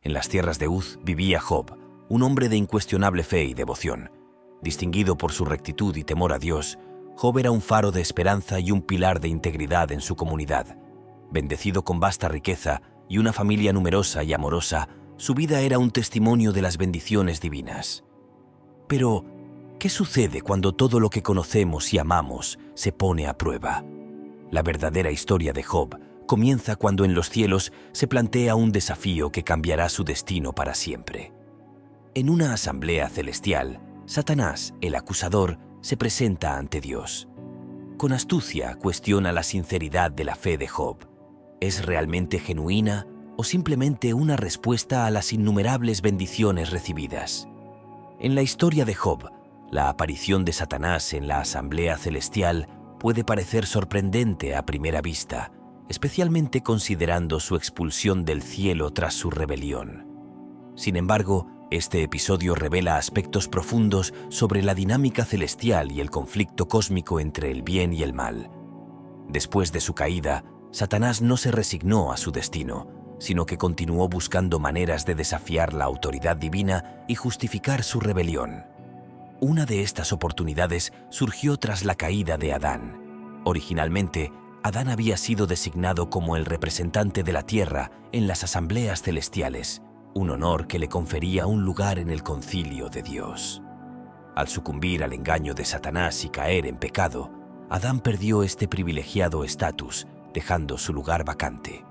En las tierras de Uz vivía Job, un hombre de incuestionable fe y devoción. Distinguido por su rectitud y temor a Dios, Job era un faro de esperanza y un pilar de integridad en su comunidad. Bendecido con vasta riqueza y una familia numerosa y amorosa, su vida era un testimonio de las bendiciones divinas. Pero, ¿qué sucede cuando todo lo que conocemos y amamos se pone a prueba? La verdadera historia de Job comienza cuando en los cielos se plantea un desafío que cambiará su destino para siempre. En una asamblea celestial, Satanás, el acusador, se presenta ante Dios. Con astucia cuestiona la sinceridad de la fe de Job. ¿Es realmente genuina o simplemente una respuesta a las innumerables bendiciones recibidas? En la historia de Job, la aparición de Satanás en la asamblea celestial puede parecer sorprendente a primera vista, especialmente considerando su expulsión del cielo tras su rebelión. Sin embargo, este episodio revela aspectos profundos sobre la dinámica celestial y el conflicto cósmico entre el bien y el mal. Después de su caída, Satanás no se resignó a su destino, sino que continuó buscando maneras de desafiar la autoridad divina y justificar su rebelión. Una de estas oportunidades surgió tras la caída de Adán. Originalmente, Adán había sido designado como el representante de la tierra en las asambleas celestiales, un honor que le confería un lugar en el concilio de Dios. Al sucumbir al engaño de Satanás y caer en pecado, Adán perdió este privilegiado estatus, dejando su lugar vacante.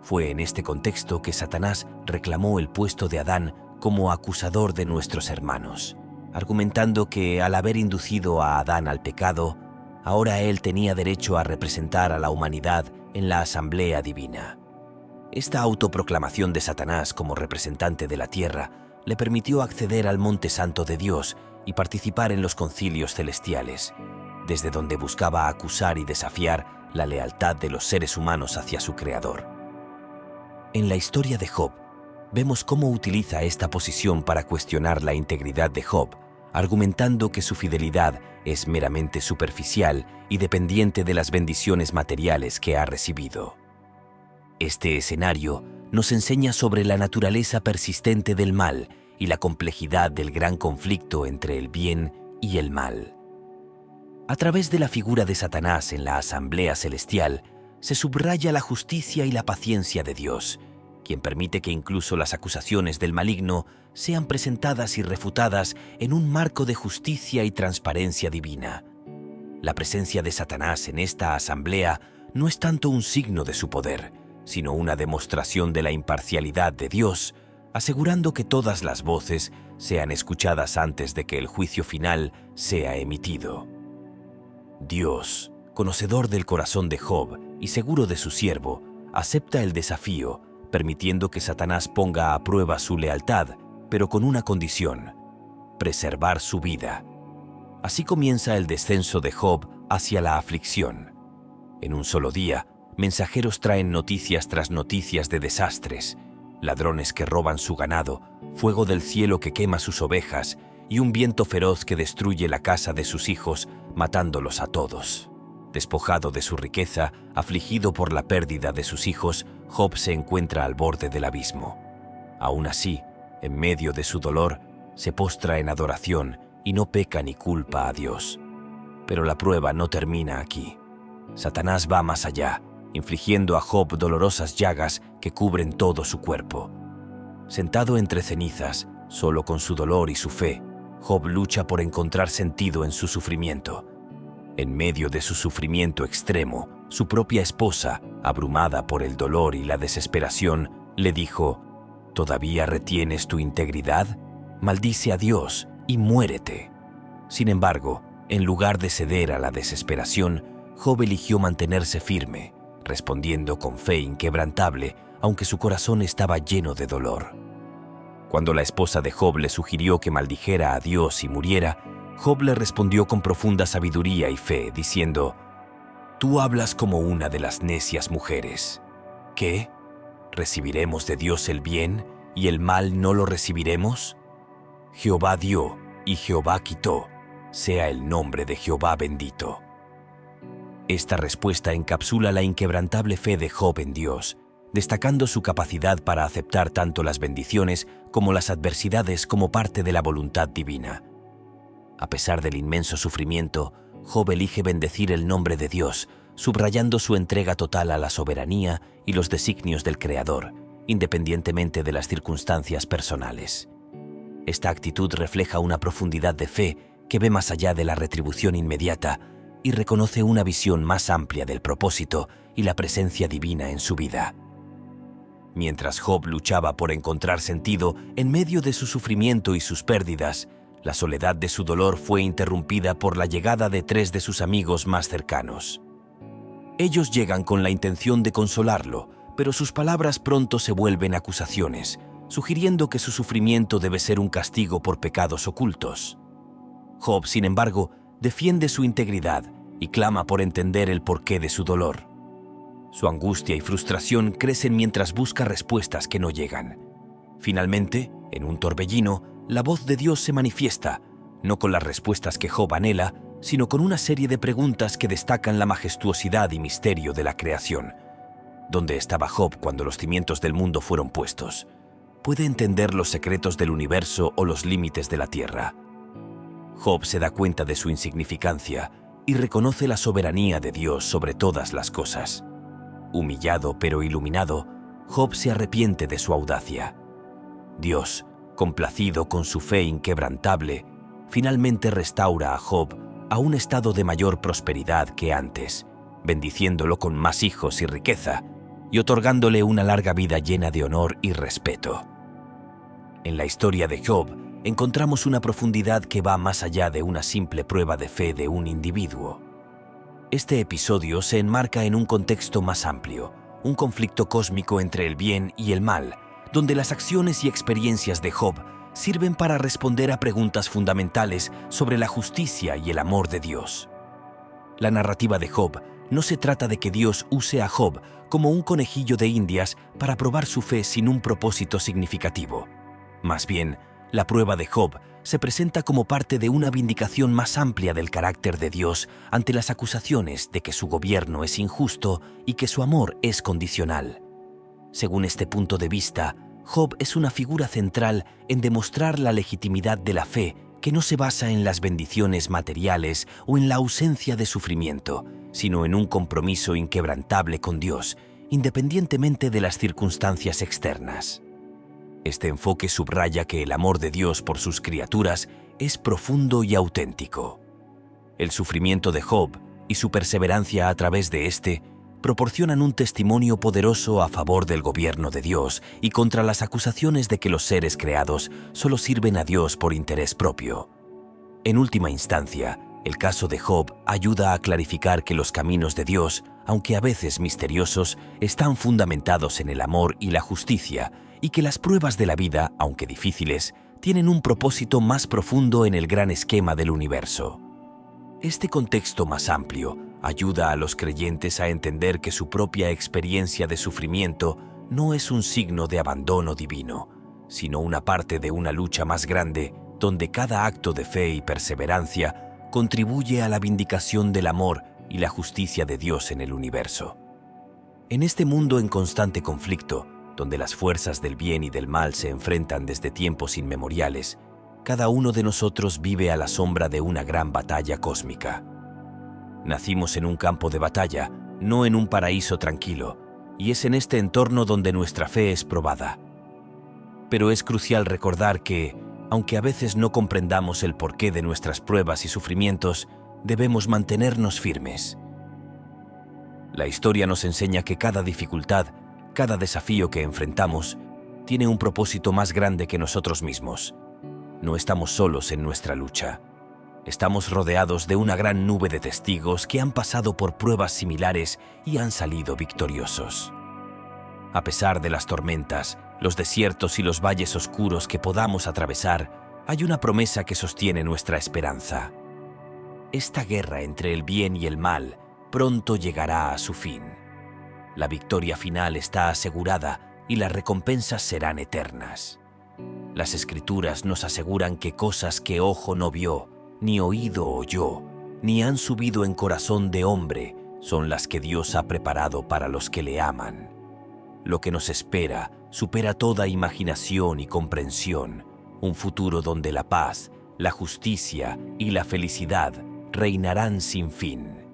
Fue en este contexto que Satanás reclamó el puesto de Adán como acusador de nuestros hermanos, argumentando que al haber inducido a Adán al pecado, ahora él tenía derecho a representar a la humanidad en la asamblea divina. Esta autoproclamación de Satanás como representante de la tierra le permitió acceder al monte santo de Dios y participar en los concilios celestiales, desde donde buscaba acusar y desafiar la lealtad de los seres humanos hacia su Creador. En la historia de Job, vemos cómo utiliza esta posición para cuestionar la integridad de Job, argumentando que su fidelidad es meramente superficial y dependiente de las bendiciones materiales que ha recibido. Este escenario nos enseña sobre la naturaleza persistente del mal y la complejidad del gran conflicto entre el bien y el mal. A través de la figura de Satanás en la asamblea celestial, se subraya la justicia y la paciencia de Dios, quien permite que incluso las acusaciones del maligno sean presentadas y refutadas en un marco de justicia y transparencia divina. La presencia de Satanás en esta asamblea no es tanto un signo de su poder, sino una demostración de la imparcialidad de Dios, asegurando que todas las voces sean escuchadas antes de que el juicio final sea emitido. Dios, conocedor del corazón de Job y seguro de su siervo, acepta el desafío, permitiendo que Satanás ponga a prueba su lealtad, pero con una condición: preservar su vida. Así comienza el descenso de Job hacia la aflicción. En un solo día, mensajeros traen noticias tras noticias de desastres, ladrones que roban su ganado, fuego del cielo que quema sus ovejas y un viento feroz que destruye la casa de sus hijos, matándolos a todos. Despojado de su riqueza, afligido por la pérdida de sus hijos, Job se encuentra al borde del abismo. Aún así, en medio de su dolor, se postra en adoración y no peca ni culpa a Dios. Pero la prueba no termina aquí. Satanás va más allá, infligiendo a Job dolorosas llagas que cubren todo su cuerpo. Sentado entre cenizas, solo con su dolor y su fe, Job lucha por encontrar sentido en su sufrimiento. En medio de su sufrimiento extremo, su propia esposa, abrumada por el dolor y la desesperación, le dijo: ¿Todavía retienes tu integridad? Maldice a Dios y muérete. Sin embargo, en lugar de ceder a la desesperación, Job eligió mantenerse firme, respondiendo con fe inquebrantable, aunque su corazón estaba lleno de dolor. Cuando la esposa de Job le sugirió que maldijera a Dios y muriera, Job le respondió con profunda sabiduría y fe, diciendo: «Tú hablas como una de las necias mujeres. ¿Qué? ¿Recibiremos de Dios el bien y el mal no lo recibiremos? Jehová dio y Jehová quitó, sea el nombre de Jehová bendito». Esta respuesta encapsula la inquebrantable fe de Job en Dios, destacando su capacidad para aceptar tanto las bendiciones como las adversidades como parte de la voluntad divina. A pesar del inmenso sufrimiento, Job elige bendecir el nombre de Dios, subrayando su entrega total a la soberanía y los designios del Creador, independientemente de las circunstancias personales. Esta actitud refleja una profundidad de fe que ve más allá de la retribución inmediata y reconoce una visión más amplia del propósito y la presencia divina en su vida. Mientras Job luchaba por encontrar sentido en medio de su sufrimiento y sus pérdidas, la soledad de su dolor fue interrumpida por la llegada de 3 de sus amigos más cercanos. Ellos llegan con la intención de consolarlo, pero sus palabras pronto se vuelven acusaciones, sugiriendo que su sufrimiento debe ser un castigo por pecados ocultos. Job, sin embargo, defiende su integridad y clama por entender el porqué de su dolor. Su angustia y frustración crecen mientras busca respuestas que no llegan. Finalmente, en un torbellino, la voz de Dios se manifiesta, no con las respuestas que Job anhela, sino con una serie de preguntas que destacan la majestuosidad y misterio de la creación. ¿Dónde estaba Job cuando los cimientos del mundo fueron puestos? ¿Puede entender los secretos del universo o los límites de la tierra? Job se da cuenta de su insignificancia y reconoce la soberanía de Dios sobre todas las cosas. Humillado pero iluminado, Job se arrepiente de su audacia. Dios, complacido con su fe inquebrantable, finalmente restaura a Job a un estado de mayor prosperidad que antes, bendiciéndolo con más hijos y riqueza, y otorgándole una larga vida llena de honor y respeto. En la historia de Job encontramos una profundidad que va más allá de una simple prueba de fe de un individuo. Este episodio se enmarca en un contexto más amplio, un conflicto cósmico entre el bien y el mal, donde las acciones y experiencias de Job sirven para responder a preguntas fundamentales sobre la justicia y el amor de Dios. La narrativa de Job no se trata de que Dios use a Job como un conejillo de Indias para probar su fe sin un propósito significativo. Más bien, la prueba de Job se presenta como parte de una vindicación más amplia del carácter de Dios ante las acusaciones de que su gobierno es injusto y que su amor es condicional. Según este punto de vista, Job es una figura central en demostrar la legitimidad de la fe que no se basa en las bendiciones materiales o en la ausencia de sufrimiento, sino en un compromiso inquebrantable con Dios, independientemente de las circunstancias externas. Este enfoque subraya que el amor de Dios por sus criaturas es profundo y auténtico. El sufrimiento de Job y su perseverancia a través de éste proporcionan un testimonio poderoso a favor del gobierno de Dios y contra las acusaciones de que los seres creados solo sirven a Dios por interés propio. En última instancia, el caso de Job ayuda a clarificar que los caminos de Dios, aunque a veces misteriosos, están fundamentados en el amor y la justicia, y que las pruebas de la vida, aunque difíciles, tienen un propósito más profundo en el gran esquema del universo. Este contexto más amplio ayuda a los creyentes a entender que su propia experiencia de sufrimiento no es un signo de abandono divino, sino una parte de una lucha más grande donde cada acto de fe y perseverancia contribuye a la vindicación del amor y la justicia de Dios en el universo. En este mundo en constante conflicto, donde las fuerzas del bien y del mal se enfrentan desde tiempos inmemoriales, cada uno de nosotros vive a la sombra de una gran batalla cósmica. Nacimos en un campo de batalla, no en un paraíso tranquilo, y es en este entorno donde nuestra fe es probada. Pero es crucial recordar que, aunque a veces no comprendamos el porqué de nuestras pruebas y sufrimientos, debemos mantenernos firmes. La historia nos enseña que cada dificultad, cada desafío que enfrentamos, tiene un propósito más grande que nosotros mismos. No estamos solos en nuestra lucha. Estamos rodeados de una gran nube de testigos que han pasado por pruebas similares y han salido victoriosos. A pesar de las tormentas, los desiertos y los valles oscuros que podamos atravesar, hay una promesa que sostiene nuestra esperanza. Esta guerra entre el bien y el mal pronto llegará a su fin. La victoria final está asegurada y las recompensas serán eternas. Las Escrituras nos aseguran que cosas que ojo no vio, ni oído oyó, ni han subido en corazón de hombre, son las que Dios ha preparado para los que le aman. Lo que nos espera supera toda imaginación y comprensión, un futuro donde la paz, la justicia y la felicidad reinarán sin fin.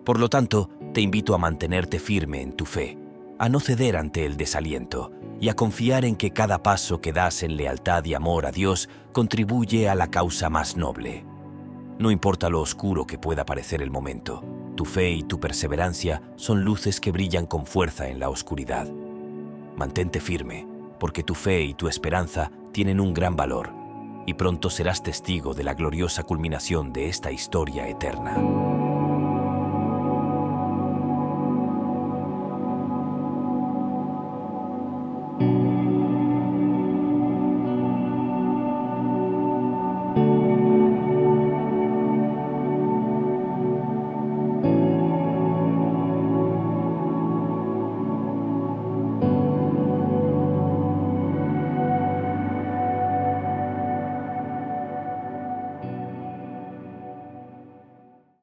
Por lo tanto, te invito a mantenerte firme en tu fe, a no ceder ante el desaliento y a confiar en que cada paso que das en lealtad y amor a Dios contribuye a la causa más noble. No importa lo oscuro que pueda parecer el momento, tu fe y tu perseverancia son luces que brillan con fuerza en la oscuridad. Mantente firme, porque tu fe y tu esperanza tienen un gran valor, y pronto serás testigo de la gloriosa culminación de esta historia eterna.